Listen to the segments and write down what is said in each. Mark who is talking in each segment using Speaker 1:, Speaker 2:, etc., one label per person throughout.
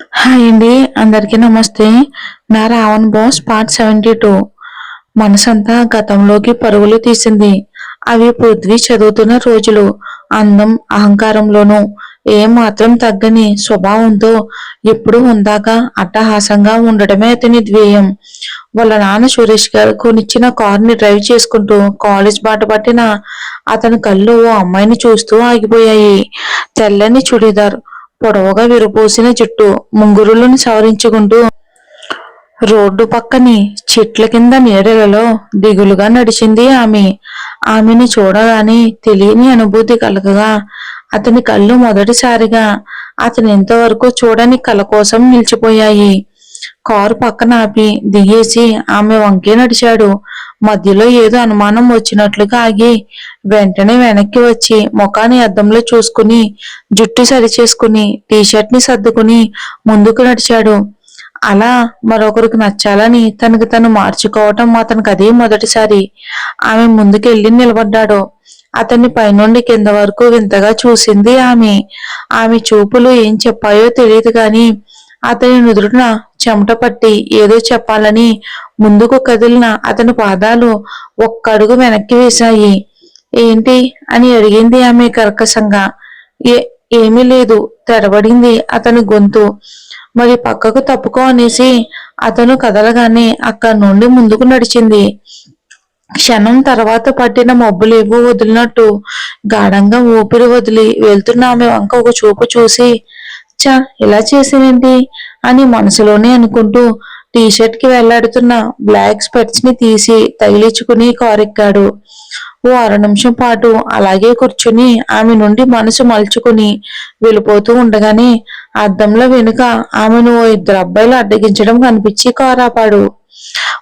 Speaker 1: Hi అండి. అందరికీ నమస్తే. నా రావణ్ బాస్ పార్ట్ 72. మనసంతా గతంలోకి పరుగులు తీసింది. అవి పృథ్వీ చదువుతున్న రోజులు. అందం, అహంకారంలోనూ ఏమాత్రం తగ్గని స్వభావంతో ఎప్పుడూ హుందాగా, అట్టహాసంగా ఉండటమే అతని ధ్యేయం. వాళ్ళ నాన్న సురేష్ గారు కొనిచ్చిన కారుని డ్రైవ్ చేసుకుంటూ కాలేజ్ బాట పట్టిన అతని కళ్ళు ఓ అమ్మాయిని చూస్తూ ఆగిపోయాయి. తెల్లని చుడీదార్, పొడవుగా విరబోసిన జుట్టు, ముంగురులను సవరించుకుంటూ రోడ్డు పక్కని చెట్ల కింద నీడలలో దిగులుగా నడిచింది ఆమె. ఆమెని చూడగానే తెలియని అనుభూతి కలగగా అతని కళ్ళు మొదటిసారిగా అతను ఇంతవరకు చూడని కల కోసం నిలిచిపోయాయి. కారు పక్కన ఆపి దిగేసి ఆమె వంకే నడిచాడు. మధ్యలో ఏదో అనుమానం వచ్చినట్లుగా ఆగి వెంటనే వెనక్కి వచ్చి ముఖాన్ని అద్దంలో చూసుకుని జుట్టు సరిచేసుకుని టీషర్ట్ ని సర్దుకుని ముందుకు నడిచాడు. అలా మరొకరికి నచ్చాలని తనకు తను మార్చుకోవటం అతనికి అదే మొదటిసారి. ఆమె ముందుకెళ్ళి నిలబడ్డాడు. అతన్ని పైనుండి కింద వరకు వింతగా చూసింది ఆమె. ఆమె చూపులు ఏం చెప్పాయో తెలియదు గాని అతని నుదురున చెమట పట్టి ఏదో చెప్పాలని ముందుకు కదిలిన అతని పాదాలు ఒక్క అడుగు వెనక్కి వేశాయి. ఏంటి అని అడిగింది ఆమె కర్కశంగా. ఏ ఏమీ లేదు, తెరబడింది అతని గొంతు. మరి పక్కకు తప్పుకో అనేసి అతను కదలగానే అక్కడి నుండి ముందుకు నడిచింది. క్షణం తర్వాత పట్టిన మబ్బులేవో వదిలినట్టు గాఢంగా ఊపిరి వదిలి వెళ్తున్న ఆమె వంక ఒక చూపు చూసి చ ఇలా చేసేవేంటి అని మనసులోనే అనుకుంటూ టీషర్ట్ కి వెళ్లాడుతున్న బ్లాక్ స్పెట్స్ ని తీసి తగిలించుకుని కారెక్కాడు. ఓ అర నిమిషం పాటు అలాగే కూర్చుని ఆమె నుండి మనసు మలుచుకుని వెళ్ళిపోతూ ఉండగానే అద్దంలో వెనుక ఆమెను ఓ ఇద్దరు అబ్బాయిలు అడ్డగించడం కనిపించి కారాపాడు.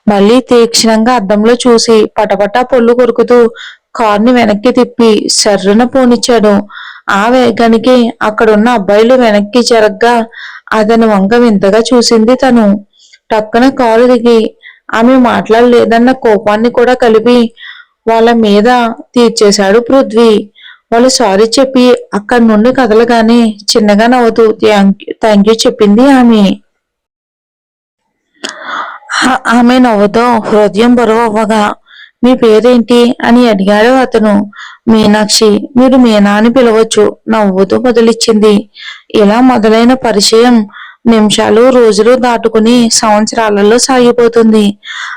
Speaker 1: మళ్ళీ తీక్షణంగా అద్దంలో చూసి పటపటా పొల్లు కొరుకుతూ కార్ని వెనక్కి తిప్పి సర్రున పోనిచ్చాడు. ఆ వేగానికి అక్కడున్న అబ్బాయిలు వెనక్కి జరగ్గా అతని వంక వింతగా చూసింది తను. టక్కున కారు దిగి ఆమె మాట్లాడలేదన్న కోపాన్ని కూడా కలిపి వాళ్ళ మీద తీర్చేశాడు పృథ్వీ. వాళ్ళు సారీ చెప్పి అక్కడి నుండి కదలగానే చిన్నగా నవ్వుతూ థ్యాంక్ యూ చెప్పింది ఆమె. ఆమె నవ్వుతో హృదయం బరువు అవ్వగా మీ పేరేంటి అని అడిగాడు అతను. మీనాక్షి. మీరు మీనా అని పిలవచ్చు నవ్వుతూ బదులిచ్చింది. ఇలా మొదలైన పరిచయం నిమిషాలు రోజులు దాటుకుని సంవత్సరాలలో సాగిపోతుంది.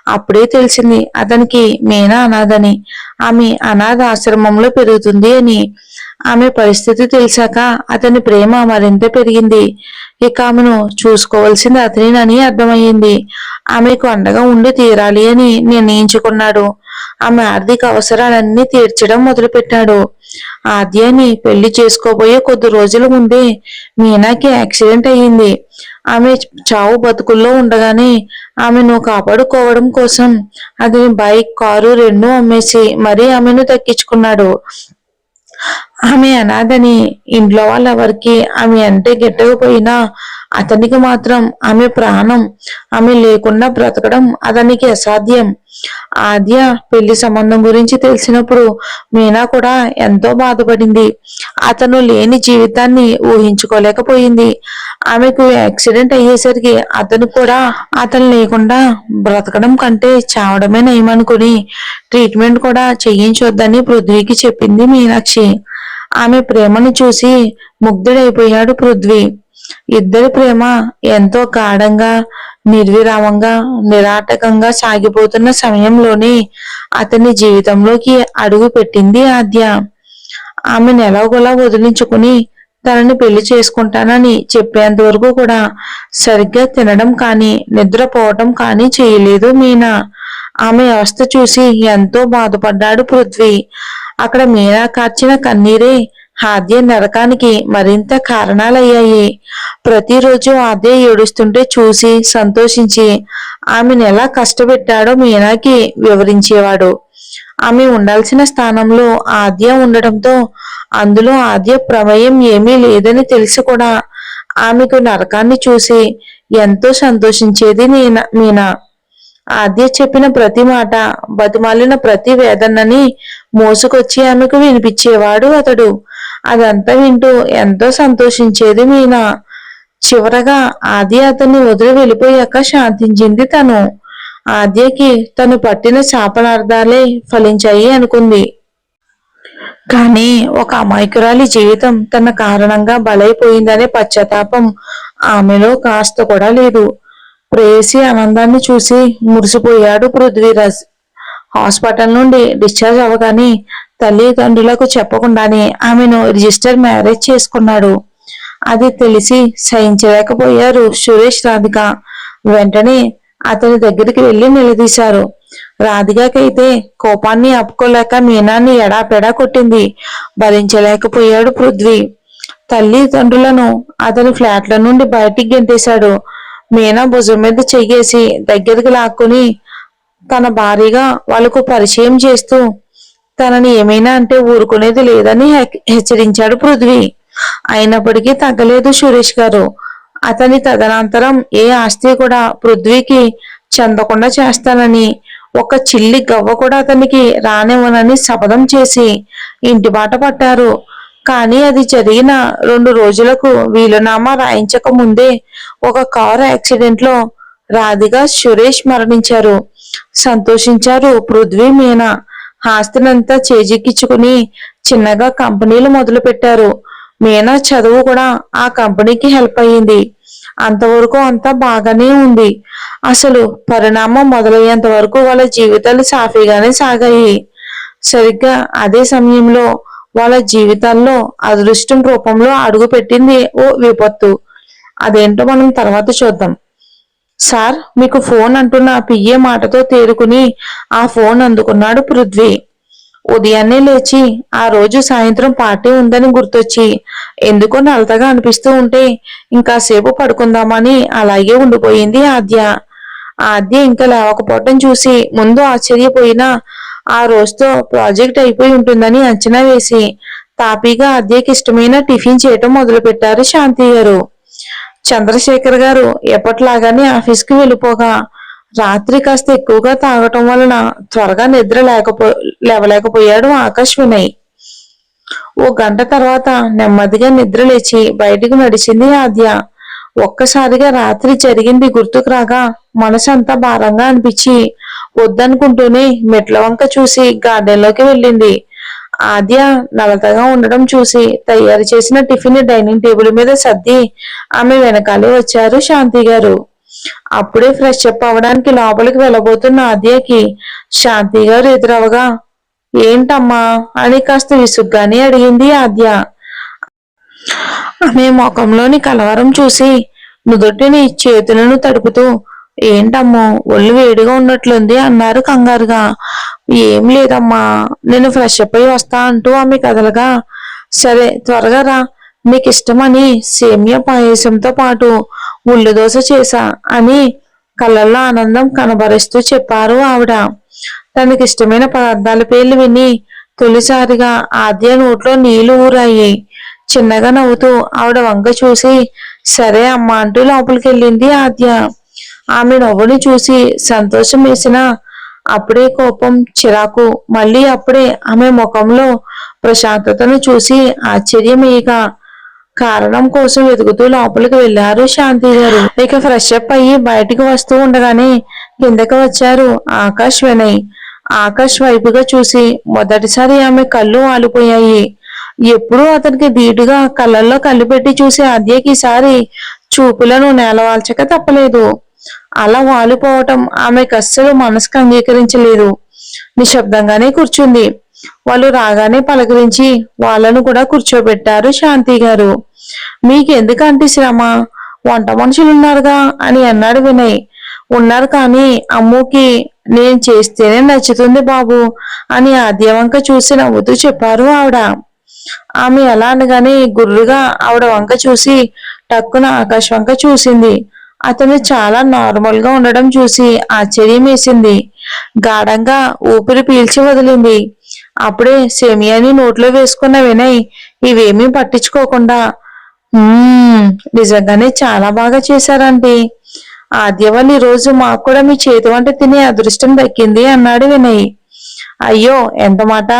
Speaker 1: అప్పుడే తెలిసింది అతనికి మీనా అనాథని, ఆమె అనాథ ఆశ్రమంలో పెరుగుతుంది అని. ఆమె పరిస్థితి తెలిసాక అతని ప్రేమ మరింత పెరిగింది. ఇక ఆమెను చూసుకోవాల్సింది అతనేనని అర్థమయ్యింది. ఆమెకు అండగా ఉండి తీరాలి అని నిర్ణయించుకున్నాడు. ఆమె ఆర్థిక అవసరాలన్నీ తీర్చడం మొదలుపెట్టాడు. ఆద్యాని పెళ్లి చేసుకోబోయే కొద్ది రోజుల ముందే మీనాకి యాక్సిడెంట్ అయ్యింది. ఆమె చావు బతుకుల్లో ఉండగానే ఆమెను కాపాడుకోవడం కోసం అతని బైక్, కారు రెండూ అమ్మేసి మరీ ఆమెను దక్కించుకున్నాడు. ఆమె అనాథని ఇంట్లో వాళ్ళెవరికి ఆమె అంటే గిట్టకపోయినా అతనికి మాత్రం ఆమె ప్రాణం. ఆమె లేకుండా బ్రతకడం అతనికి అసాధ్యం. ఆద్య పెళ్లి సంబంధం గురించి తెలిసినప్పుడు మీనా కూడా ఎంతో బాధపడింది. అతను లేని జీవితాన్ని ఊహించుకోలేకపోయింది. ఆమెకు యాక్సిడెంట్ అయ్యేసరికి అతను కూడా అతను లేకుండా బ్రతకడం కంటే చావడమే నయమనుకుని ట్రీట్మెంట్ కూడా చేయించొద్దని పృథ్వీకి చెప్పింది మీనాక్షి. ఆమె ప్రేమను చూసి ముగ్ధుడైపోయాడు పృథ్వీ. ఇద్దరి ప్రేమ ఎంతో గాఢంగా, నిర్విరామంగా, నిరాటకంగా సాగిపోతున్న సమయంలోనే అతని జీవితంలోకి అడుగు పెట్టింది ఆద్య. ఆమెను ఎలాగోలా వదిలించుకుని తనని పెళ్లి చేసుకుంటానని చెప్పేంత వరకు కూడా సరిగ్గా తినడం కానీ నిద్రపోవటం కానీ చేయలేదు మీనా. ఆమె అవస్థ చూసి ఎంతో బాధపడ్డాడు పృథ్వీ. అక్కడ మీనా కార్చిన కన్నీరే ఆద్య నరకానికి మరింత కారణాలయ్యాయి. ప్రతిరోజు ఆద్య ఏడుస్తుంటే చూసి సంతోషించి ఆమెను ఎలా కష్టపెట్టాడో మీనాకి వివరించేవాడు. ఆమె ఉండాల్సిన స్థానంలో ఆద్య ఉండటంతో అందులో ఆద్య ప్రమేయం ఏమీ లేదని తెలిసి కూడా ఆమెకు నరకాన్ని చూసి ఎంతో సంతోషించేది మీనా. ఆద్య చెప్పిన ప్రతి మాట, బతిమాలిన ప్రతి వేదనని మోసుకొచ్చి ఆమెకు వినిపించేవాడు అతడు. అదంతా వింటూ ఎంతో సంతోషించేది మీనా. చివరగా ఆద్య అతన్ని వదిలి వెళ్ళిపోయాక శాంతించింది తను. ఆద్యకి తను పట్టిన శాపనార్థాలే ఫలించాయి అనుకుంది. కానీ ఒక అమాయకురాలి జీవితం తన కారణంగా బలైపోయిందనే పశ్చాత్తాపం ఆమెలో కాస్త కూడా లేదు. ప్రేయసి ఆనందాన్ని చూసి మురిసిపోయాడు పృథ్వీరాజ్. హాస్పిటల్ నుండి డిశ్చార్జ్ అవ్వగానే తల్లిదండ్రులకు చెప్పకుండానే ఆమెను రిజిస్టర్ మ్యారేజ్ చేసుకున్నాడు. అది తెలిసి సహించలేకపోయారు సురేష్, రాధిక. వెంటనే అతని దగ్గరికి వెళ్లి నిలదీశారు. రాధికకైతే కోపాన్ని ఆపుకోలేక మీనాన్ని ఎడాపెడా కొట్టింది. భరించలేకపోయాడు పృథ్వీ. తల్లిదండ్రులను అతని ఫ్లాట్ల నుండి బయటికి గెంటేశాడు. మీనా భుజం మీద చెయ్యేసి దగ్గరికి లాక్కుని తన భార్యగా వాళ్లకు పరిచయం చేస్తూ తనని ఏమైనా అంటే ఊరుకునేది లేదని హెచ్చరించాడు పృథ్వీ. అయినప్పటికీ తగ్గలేదు సురేష్ గారు. అతని తదనంతరం ఏ ఆస్తి కూడా పృథ్వీకి చెందకుండా చేస్తానని, ఒక చిల్లి గవ్వ కూడా అతనికి రానివ్వనని శపథం చేసి ఇంటి బాట పట్టారు. కానీ అది జరిగిన 2 రోజులకు వీలునామా రాయించక ముందే ఒక కారు యాక్సిడెంట్ లో రాధిక, సురేష్ మరణించారు. సంతోషించారు పృథ్వీ, మీనా. ఆస్తినంతా చేజిక్కించుకుని చిన్నగా కంపెనీలు మొదలు పెట్టారు. మీనా చదువు కూడా ఆ కంపెనీకి హెల్ప్ అయ్యింది. అంతవరకు అంతా బాగానే ఉంది. అసలు పరిణామం మొదలయ్యేంత వరకు వాళ్ళ జీవితాలు సాఫీగానే సాగాయి. సరిగ్గా అదే సమయంలో వాళ్ళ జీవితాల్లో అదృష్టం రూపంలో అడుగు పెట్టింది ఓ విపత్తు. అదేంటో మనం తర్వాత చూద్దాం. సార్, మీకు ఫోన్ అంటున్న పియ్యే మాటతో తేరుకుని ఆ ఫోన్ అందుకున్నాడు పృథ్వీ. ఉదయాన్నే లేచి ఆ రోజు సాయంత్రం పార్టీ ఉందని గుర్తొచ్చి ఎందుకో నలతగా అనిపిస్తూ ఉంటే ఇంకాసేపు పడుకుందామని అలాగే ఉండిపోయింది ఆద్య. ఆద్య ఇంకా లేవకపోవటం చూసి ముందు ఆశ్చర్యపోయినా ఆ రోజుతో ప్రాజెక్ట్ అయిపోయి ఉంటుందని అంచనా వేసి తాపీగా ఆద్యకి ఇష్టమైన టిఫిన్ చేయటం మొదలు పెట్టారు శాంతి గారు. చంద్రశేఖర్ గారు ఎప్పట్లాగానే ఆఫీస్కి వెళ్ళిపోగా రాత్రి కాస్త ఎక్కువగా తాగటం వలన త్వరగా నిద్ర లేవలేకపోయాడు ఆకాష్ వినయ్. ఓ గంట తర్వాత నెమ్మదిగా నిద్ర లేచి బయటికి నడిచింది ఆద్య. ఒక్కసారిగా రాత్రి జరిగింది గుర్తుకు రాగా మనసంతా భారంగా అనిపించి వద్దనుకుంటూనే మెట్ల వంక చూసి గార్డెన్లోకి వెళ్ళింది. ఆద్య నలతగా ఉండడం చూసి తయారు చేసిన టిఫిన్ డైనింగ్ టేబుల్ మీద సర్ది ఆమె వెనకాలే వచ్చారు శాంతి గారు. అప్పుడే ఫ్రెష్ అప్ అవడానికి లోపలికి వెళ్ళబోతున్న ఆద్యకి శాంతి గారు ఎదురవగా ఏంటమ్మా అని కాస్త విసుగ్గానే అడిగింది ఆద్య. ఆమె ముఖంలోని కలవరం చూసి నుదుటిని చేతులను తడుపుతూ ఏంటమ్మో ఒళ్ళు వేడిగా ఉన్నట్లుంది అన్నారు కంగారుగా. ఏం లేదమ్మా, నేను ఫ్రెష్ అప్ అయి వస్తా అంటూ ఆమె కదలగా సరే త్వరగా రా, మీకు ఇష్టమని సేమియా పాయసంతో పాటు ఉల్లి దోశ చేశా అని కళ్ళల్లో ఆనందం కనబరుస్తూ చెప్పారు ఆవిడ. తనకిష్టమైన పదార్థాల పేర్లు విని తొలిసారిగా ఆద్య నోట్లో నీళ్లు ఊరాయి. చిన్నగా నవ్వుతూ ఆవిడ వంక చూసి సరే అమ్మా అంటూ లోపలికి వెళ్ళింది ఆద్య. ఆమె నవ్వుని చూసి సంతోషం వేసిన అప్పుడే కోపం, చిరాకు, మళ్ళీ అప్పుడే ఆమె ముఖంలో ప్రశాంతతను చూసి ఆశ్చర్యమేయగా కారణం కోసం వెతుకుతూ లోపలికి వెళ్లారు శాంతి గారు. ఇక ఫ్రెష్ అప్ అయ్యి బయటికి వస్తూ ఉండగానే కిందకి వచ్చారు ఆకాష్, వినయ్. ఆకాష్ వైపుగా చూసి మొదటిసారి ఆమె కళ్ళు ఆలిపోయాయి. ఎప్పుడూ అతనికి ధీటుగా కళ్ళల్లో కళ్ళు పెట్టి చూసే ఆద్యకి ఈసారి చూపులను నేలవాల్చక తప్పలేదు. అలా వాలిపోవటం ఆమెకు అస్సలు మనసుకు అంగీకరించలేదు. నిశ్శబ్దంగానే కూర్చుంది. వాళ్ళు రాగానే పలకరించి వాళ్ళను కూడా కూర్చోబెట్టారు శాంతి గారు. మీకెందుకంటే శ్రమ, వంట మనుషులున్నారుగా అని అన్నాడు వినయ్. ఉన్నారు కానీ అమ్ముకి నేను చేస్తేనే నచ్చుతుంది బాబు అని ఆద్య వంక చూసి నవ్వుతూ చెప్పారు ఆవిడ. ఆమె ఎలా అనగానే గుర్రుగా ఆవిడ వంక చూసి టక్కున ఆకాశ్ వంక చూసింది. అతను చాలా నార్మల్ గా ఉండడం చూసి ఆశ్చర్యం వేసింది. గాఢంగా ఊపిరి పీల్చి వదిలింది. అప్పుడే సేమియాని నోట్లో వేసుకున్న వినయ్ ఇవేమీ పట్టించుకోకుండా నిజంగానే చాలా బాగా చేశారండి. ఆద్య వాళ్ళు ఈ రోజు మాకు కూడా మీ చేతి వంట తినే అదృష్టం దక్కింది అన్నాడు వినయ్. అయ్యో ఎంత మాట,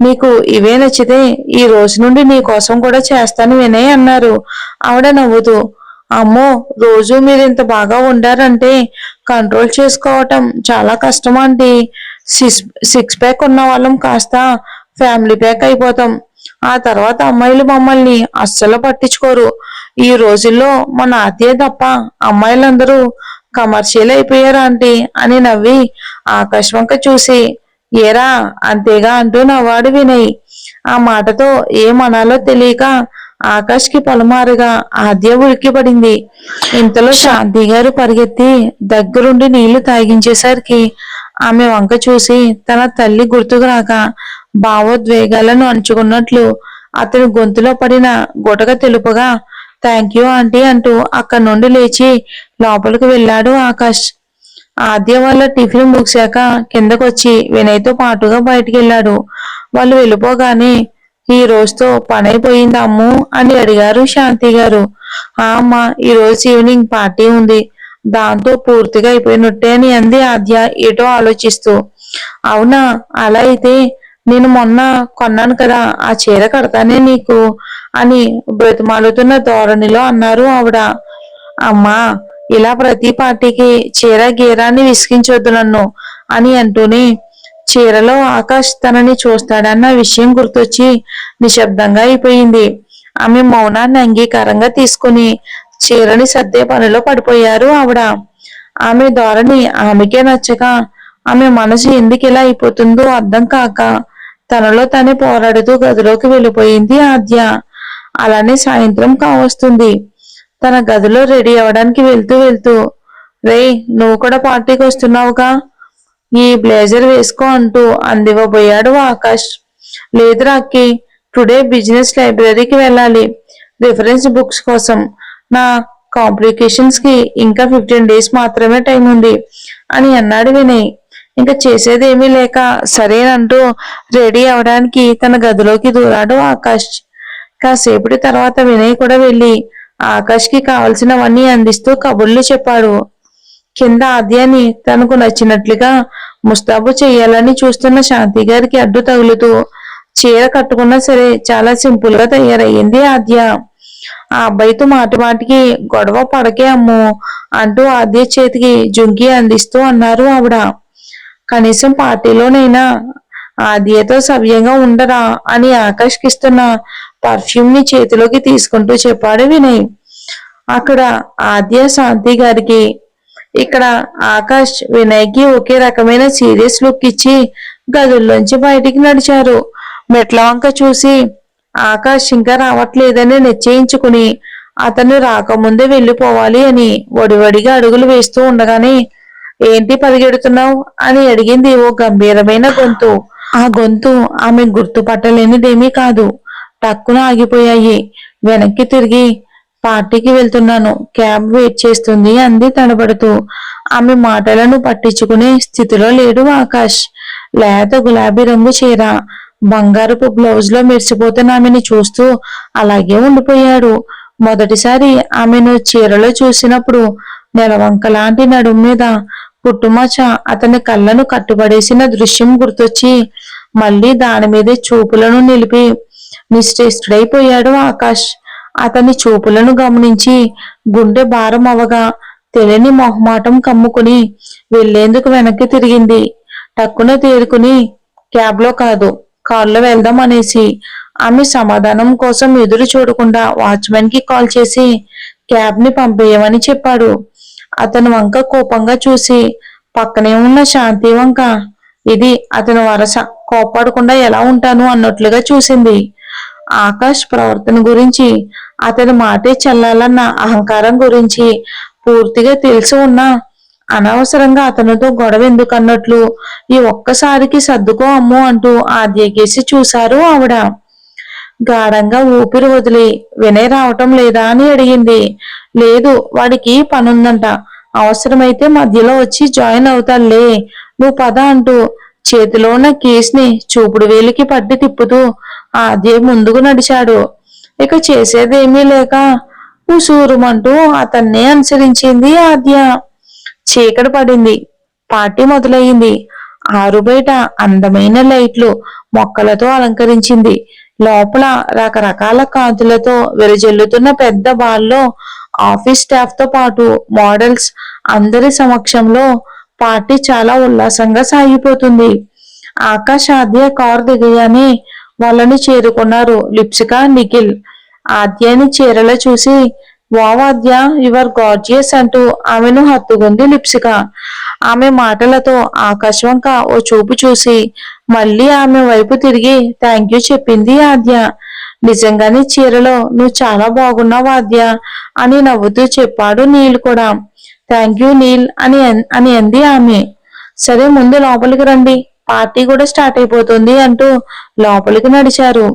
Speaker 1: నీకు ఇవే నచ్చితే ఈ రోజు నుండి నీ కోసం కూడా చేస్తాను వినయ్ అన్నారు ఆవిడ నవ్వుతూ. అమ్మో, రోజు మీరు ఇంత బాగా వండారంటే కంట్రోల్ చేసుకోవటం చాలా కష్టం అండి. సిక్స్ సిక్స్ ప్యాక్ ఉన్న వాళ్ళం కాస్త ఫ్యామిలీ ప్యాక్ అయిపోతాం. ఆ తర్వాత అమ్మాయిలు మమ్మల్ని అస్సలు పట్టించుకోరు. ఈ రోజుల్లో మన అదే తప్ప అమ్మాయిలందరూ కమర్షియల్ అయిపోయారు ఆంటీ అని నవ్వి ఆకాశ్ వంక చూసి, ఏరా అంతేగా అంటూ నవ్వాడు వినయ్. ఆ మాటతో ఏమనాలో తెలియక ఆకాష్ కి పలుమారుగా ఆద్య ఉలిక్కి పడింది. ఇంతలో శాంతి గారు పరిగెత్తి దగ్గరుండి నీళ్లు తాగించేసరికి ఆమె వంక చూసి తన తల్లి గుర్తుకు రాక భావోద్వేగాలను అణుచుకున్నట్లు అతని గొంతులో పడిన గుటక తెలుపుగా థ్యాంక్ యూ ఆంటీ అంటూ అక్కడి నుండి లేచి లోపలికి వెళ్ళాడు ఆకాష్. ఆద్య వాళ్ళ టిఫిన్ ముగిశాక కిందకొచ్చి వినయ్తో పాటుగా బయటికి వెళ్ళాడు. వాళ్ళు వెళ్ళిపోగానే ఈ రోజుతో పనైపోయింది అమ్ము అని అడిగారు శాంతి గారు. ఆ అమ్మ, ఈ రోజు ఈవినింగ్ పార్టీ ఉంది, దాంతో పూర్తిగా అయిపోయినట్టే అని అంది ఆద్య ఏటో ఆలోచిస్తూ. అవునా, అలా అయితే నేను మొన్న కొన్నాను కదా ఆ చీర కడతానే నీకు అని బ్రతిమాలుతున్న ధోరణిలో అన్నారు ఆవిడ. అమ్మా, ఇలా ప్రతి పార్టీకి చీర గీరాన్ని విసిగించొద్దు నన్ను అని అంటూనే చీరలో ఆకాష్ తనని చూస్తాడన్న విషయం గుర్తొచ్చి నిశ్శబ్దంగా అయిపోయింది. ఆమె మౌనాన్ని అంగీకారంగా తీసుకుని చీరని సర్దే పనిలో పడిపోయారు ఆవిడ. ఆమె ధోరణి ఆమెకే నచ్చక ఆమె మనసు ఎందుకు ఇలా అయిపోతుందో అర్థం కాక తనలో తనే పోరాడుతూ గదిలోకి వెళ్ళిపోయింది ఆద్య. అలానే సాయంత్రం కావస్తుంది. తన గదిలో రెడీ అవడానికి వెళ్తూ వెళ్తూ, రేయ్, నువ్వు కూడా పార్టీకి వస్తున్నావుగా, ఈ బ్లేజర్ వేసుకో అంటూ అందివ్వబోయాడు ఆకాష్. లేదు రాక్కి, టుడే బిజినెస్ లైబ్రరీకి వెళ్ళాలి, రిఫరెన్స్ బుక్స్ కోసం. నా కాంప్లికేషన్స్ కి ఇంకా 15 days మాత్రమే టైం ఉంది అని అన్నాడు వినయ్. ఇంకా చేసేది ఏమీ లేక సరేనంటూ రెడీ అవడానికి తన గదిలోకి దూరాడు ఆకాష్. కాసేపటి తర్వాత వినయ్ కూడా వెళ్ళి ఆకాష్ కి కావలసినవన్నీ అందిస్తూ కబుర్లు చెప్పాడు. కింద ఆద్యాన్ని తనకు నచ్చినట్లుగా ముస్తాబు చెయ్యాలని చూస్తున్న శాంతి గారికి అడ్డు తగులుతూ చీర కట్టుకున్నా సరే చాలా సింపుల్ గా తయారయ్యింది ఆద్య. ఆ అబ్బాయితో మాటి మాటికి గొడవ పడకే అమ్ము అంటూ ఆద్య చేతికి జుంకి అందిస్తూ అన్నారు ఆవిడ. కనీసం పార్టీలోనైనా ఆద్యతో సవ్యంగా ఉండరా అని ఆకాష్కి ఇస్తున్న పర్ఫ్యూమ్ ని చేతిలోకి తీసుకుంటూ చెప్పాడు వినయ్. అక్కడ ఆద్య శాంతి గారికి, ఇక్కడ ఆకాష్ వినయ్కి ఒకే రకమైన సీరియస్ లుక్ ఇచ్చి గదుల్లోంచి బయటికి నడిచారు. మెట్ల వంక చూసి ఆకాష్ ఇంకా రావట్లేదని నిశ్చయించుకుని అతను రాకముందే వెళ్ళిపోవాలి అని వడివడిగా అడుగులు వేస్తూ ఉండగానే, ఏంటి పరిగెడుతున్నావు అని అడిగింది ఓ గంభీరమైన గొంతు. ఆ గొంతు ఆమె గుర్తుపట్టలేనిదేమీ కాదు. టక్కున ఆగిపోయాయి. వెనక్కి తిరిగి, పార్టీకి వెళ్తున్నాను, క్యాబ్ వెయిట్ చేస్తుంది అంది తడబడుతూ. ఆమె మాటలను పట్టించుకునే స్థితిలో లేడు ఆకాష్. లేత గులాబీ రంగు చీర, బంగారపు బ్లౌజ్ లో మెరిసిపోతున్న ఆమెను చూస్తూ అలాగే ఉండిపోయాడు. మొదటిసారి ఆమెను చీరలో చూసినప్పుడు నెలవంక లాంటి నడుం మీద పుట్టుమచ్చ అతని కళ్ళను కట్టుబడేసిన దృశ్యం గుర్తొచ్చి మళ్ళీ దాని మీదే చూపులను నిలిపి నిశ్చేష్టుడైపోయాడు ఆకాష్. అతని చూపులను గమనించి గుండె భారం అవగా తెలియని మొహమాటం కమ్ముకుని వెళ్లేందుకు వెనక్కి తిరిగింది. టక్కున తేరుకుని, క్యాబ్ లో కాదు, కారులో వెళ్దాం అనేసి ఆమె సమాధానం కోసం ఎదురు చూడకుండా వాచ్మెన్ కి కాల్ చేసి క్యాబ్ ని పంపేయమని చెప్పాడు. అతని వంక కోపంగా చూసి పక్కనే ఉన్న శాంతి వంక, ఇది అతని వరస, కోప్పడకుండా ఎలా ఉంటాను అన్నట్లుగా చూసింది. ఆకాష్ ప్రవర్తన గురించి, అతని మాటే చెల్లాలన్న అహంకారం గురించి పూర్తిగా తెలిసి ఉన్నా అనవసరంగా అతనితో గొడవ ఎందుకన్నట్లు ఈ ఒక్కసారికి సర్దుకో అమ్ము అంటూ ఆద్యకేసి చూశారు ఆవిడ. గాఢంగా ఊపిరి వదిలి, వినయ్ రావటం లేదా అని అడిగింది. లేదు, వాడికి పనుందంట, అవసరమైతే మధ్యలో వచ్చి జాయిన్ అవుతాడులే, నువ్వు పద అంటూ చేతిలో ఉన్న కేసుని చూపుడు వేలికి పట్టి తిప్పుతూ ఆద్య ముందుకు నడిచాడు. ఇక చేసేదేమీ లేక ఉసూరుమంటూ అతన్నే అనుసరించింది ఆద్య. చీకటి పడింది. పార్టీ మొదలయ్యింది. ఆరు బయట అందమైన లైట్లు మొక్కలతో అలంకరించింది. లోపల రకరకాల కాంతులతో విరజిల్లుతున్న పెద్ద బాల్లో ఆఫీస్ స్టాఫ్ తో పాటు మోడల్స్ అందరి సమక్షంలో పార్టీ చాలా ఉల్లాసంగా సాగిపోతుంది. ఆకాష్ ఆద్య కారు దిగగానే వాళ్ళని చేరుకున్నారు లిప్సిక, నిఖిల్. ఆద్యాని చీరలో చూసి వావ్ ఆద్య, యువర్ గార్జియస్ అంటూ ఆమెను హత్తుకుంది లిప్సిక. ఆమె మాటలతో ఆకాశ్ వంక ఓ చూపు చూసి మళ్ళీ ఆమె వైపు తిరిగి థ్యాంక్ యూ చెప్పింది ఆద్య. నిజంగానే చీరలో నువ్వు చాలా బాగున్నావు ఆద్య అని నవ్వుతూ చెప్పాడు నీల్ కూడా. థ్యాంక్ యూ నీల్ అని అంది ఆమె. సరే ముందు లోపలికి రండి, పార్టీ కూడా స్టార్ట్ అయిపోతుంది అంటూ లోపలికి నడిచారు.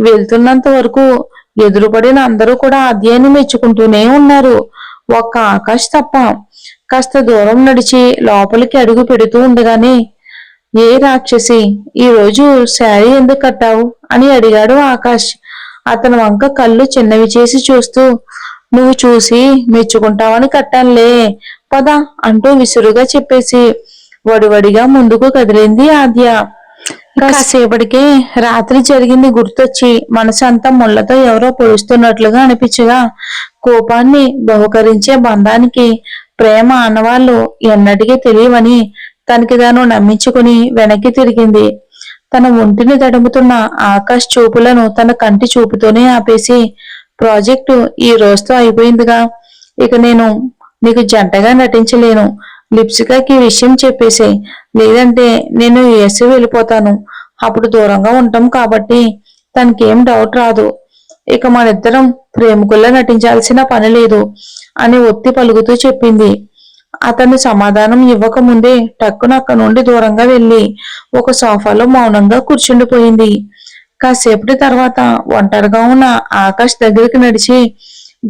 Speaker 1: వెళ్తున్నంత వరకు ఎదురుపడిన అందరూ కూడా ఆద్యాన్ని మెచ్చుకుంటూనే ఉన్నారు, ఒక్క ఆకాష్ తప్ప. కాస్త దూరం నడిచి లోపలికి అడుగు పెడుతూ ఉండగానే ఏ రాక్షసి, ఈ రోజు శారీ ఎందుకు కట్టావు అని అడిగాడు ఆకాష్. అతని వంక కళ్ళు చిన్నవి చేసి చూస్తూ నువ్వు చూసి మెచ్చుకుంటావని కట్టానులే, పద అంటూ విసురుగా చెప్పేసి వడివడిగా ముందుకు కదిలింది ఆద్య. కాసేపటికే రాత్రి జరిగింది గుర్తొచ్చి మనసంతా ముళ్లతో ఎవరో పొడుస్తున్నట్లుగా అనిపించగా కోపాన్ని బహుకరించే బంధానికి ప్రేమ ఆనవాళ్ళు ఎన్నటికీ తెలియవని తనకి తాను నమ్మించుకుని వెనక్కి తిరిగింది. తన ఒంటిని తడుముతున్న ఆకాష్ చూపులను తన కంటి చూపుతోనే ఆపేసి ప్రాజెక్టు ఈ రోజుతో అయిపోయిందిగా, ఇక నేను నీకు జంటగా నటించలేను. లిప్సికాకి విషయం చెప్పేసే, లేదంటే నేను యుఎస్ వెళ్ళిపోతాను. అప్పుడు దూరంగా ఉంటాం కాబట్టి తనకేం డౌట్ రాదు. ఇక మనిద్దరం ప్రేమికుల్లా నటించాల్సిన పని లేదు అని ఒత్తి పలుకుతూ చెప్పింది. అతను సమాధానం ఇవ్వకముందే టక్కున అక్కడి నుండి దూరంగా వెళ్లి ఒక సోఫాలో మౌనంగా కూర్చుండిపోయింది. కాసేపటి తర్వాత ఒంటరిగా ఉన్న ఆకాష్ దగ్గరికి నడిచి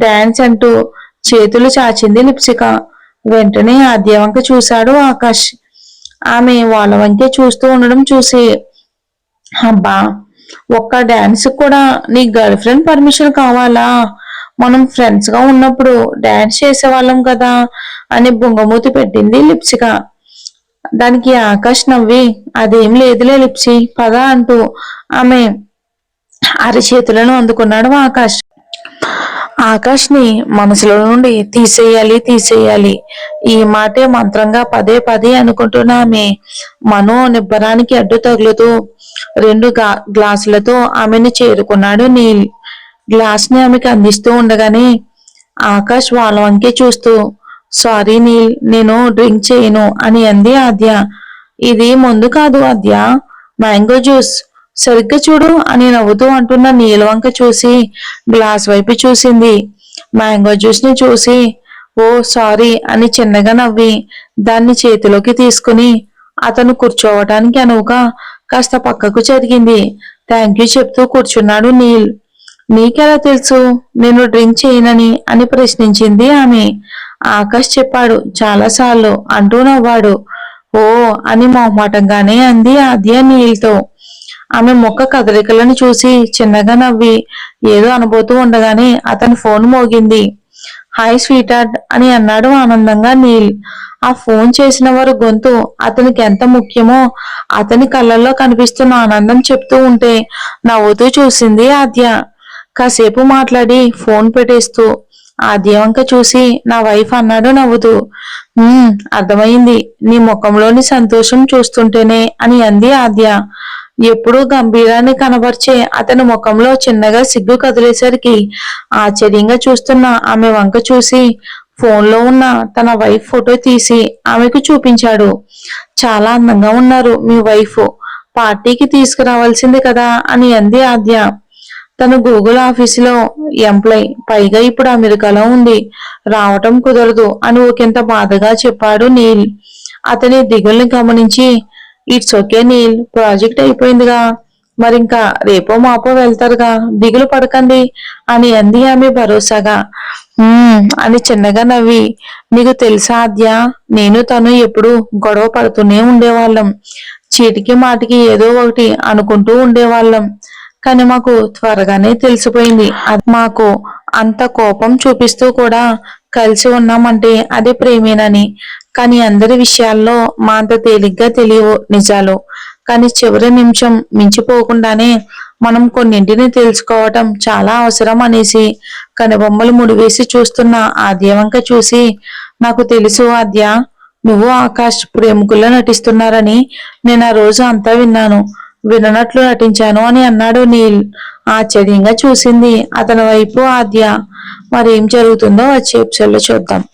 Speaker 1: డాన్స్ అంటూ చేతులు చాచింది లిప్సిక. వెంటనే ఆద్య వంక చూశాడు ఆకాష్. ఆమె వాళ్ళ వంకే చూస్తూ ఉండడం చూసి అబ్బా, ఒక్క డాన్స్ కూడా నీ గర్ల్ ఫ్రెండ్ పర్మిషన్ కావాలా? మనం ఫ్రెండ్స్ గా ఉన్నప్పుడు డాన్స్ చేసేవాళ్ళం కదా అని బుంగమూతి పెట్టింది లిప్సిక. దానికి ఆకాష్ నవ్వి అదేం లేదులే లిప్సి, పద అంటూ ఆమె అరచేతులను అందుకున్నాడు ఆకాష్. ఆకాష్ ని మనసులో నుండి తీసేయాలి ఈ మాటే మంత్రంగా పదే పదే అనుకుంటున్న ఆమె మనో నిబ్బరానికి అడ్డు తగులుతూ 2 గ్లాసులతో ఆమెను చేరుకున్నాడు నీల్. గ్లాస్ ని ఆమెకి అందిస్తూ ఉండగానే ఆకాష్ వాళ్ళ వంకే చూస్తూ సారీ నీల్, నేను డ్రింక్ చేయను అని అంది ఆద్య. ఇది మందు కాదు ఆద్య, మ్యాంగో జ్యూస్, సరిగ్గా చూడు అని నవ్వుతూ అంటున్న నీల్ వంక చూసి గ్లాస్ వైపు చూసింది. మ్యాంగో జ్యూస్ ని చూసి ఓ సారీ అని చిన్నగా నవ్వి దాన్ని చేతిలోకి తీసుకుని అతను కూర్చోవటానికి అనువుగా కాస్త పక్కకు జరిగింది. థ్యాంక్ యూ చెప్తూ కూర్చున్నాడు నీల్. నీకెలా తెలుసు నేను డ్రింక్ చేయనని అని ప్రశ్నించింది ఆమె. ఆకాష్ చెప్పాడు చాలాసార్లు అంటూ నవ్వాడు. ఓ అని మొహమాటంగానే అంది ఆద్య నీల్తో. ఆమె ముఖ కదలికలను చూసి చిన్నగా నవ్వి ఏదో అనబోతూ ఉండగానే అతని ఫోన్ మోగింది. హాయ్ స్వీటార్ట్ అని అన్నాడు ఆనందంగా నీల్. ఆ ఫోన్ చేసిన వారు గొంతు అతనికి ఎంత ముఖ్యమో అతని కళ్ళల్లో కనిపిస్తున్న ఆనందం చెప్తూ ఉంటే నవ్వుతూ చూసింది ఆద్య. కాసేపు మాట్లాడి ఫోన్ పెట్టేస్తూ ఆద్య వంక చూసి నా వైఫ్ అన్నాడు నవ్వుతూ. అర్థమైంది నీ ముఖంలోని సంతోషం చూస్తుంటేనే అని అంది ఆద్య. ఎప్పుడూ గంభీరాన్ని కనబర్చే అతని ముఖంలో చిన్నగా సిగ్గు కదిలేసరికి ఆశ్చర్యంగా చూస్తున్న ఆమె వంక చూసి ఫోన్లో ఉన్న తన వైఫ్ ఫోటో తీసి ఆమెకు చూపించాడు. చాలా అందంగా ఉన్నారు మీ వైఫ్, పార్టీకి తీసుకురావాల్సింది కదా అని అంది ఆద్య. తను గూగుల్ ఆఫీసులో ఎంప్లాయ్, పైగా ఇప్పుడు అమెరికాలో ఉంది, రావటం కుదరదు అని ఒకంత బాధగా చెప్పాడు నీల్. అతని దిగుల్ని గమనించి ఇట్స్ ఓకే నీల్, ప్రాజెక్ట్ అయిపోయిందిగా, మరింకా రేపో మాపో వెళ్తారుగా, దిగులు పడకండి అని అంది ఆమె భరోసాగా. అని చిన్నగా నవ్వి నీకు తెలుసా ఆద్య, నేను తను ఎప్పుడు గొడవ పడుతూనే ఉండేవాళ్ళం, చీటికి మాటికి ఏదో ఒకటి అనుకుంటూ ఉండేవాళ్ళం. కానీ మాకు త్వరగానే తెలిసిపోయింది మాకు అంత కోపం చూపిస్తూ కూడా కలిసి ఉన్నామంటే అది ప్రేమేనని. కానీ అందరి విషయాల్లో మా అంత తేలిగ్గా తెలియవు నిజాలు. కానీ చివరి నిమిషం మించిపోకుండానే మనం కొన్నింటిని తెలుసుకోవటం చాలా అవసరం అనేసి కనుబొమ్మలు ముడివేసి చూస్తున్న ఆద్య వంక చూసి, నాకు తెలుసు ఆద్య, నువ్వు ఆకాష్ ప్రేమికుల్లో నటిస్తున్నారని నేను ఆ రోజు అంతా విన్నాను. విననట్లు నటించాను అని అన్నాడు నీల్. ఆశ్చర్యంగా చూసింది అతని వైపు ఆద్య. మరేం జరుగుతుందో వచ్చే ఎపిసోడ్లో చూద్దాం.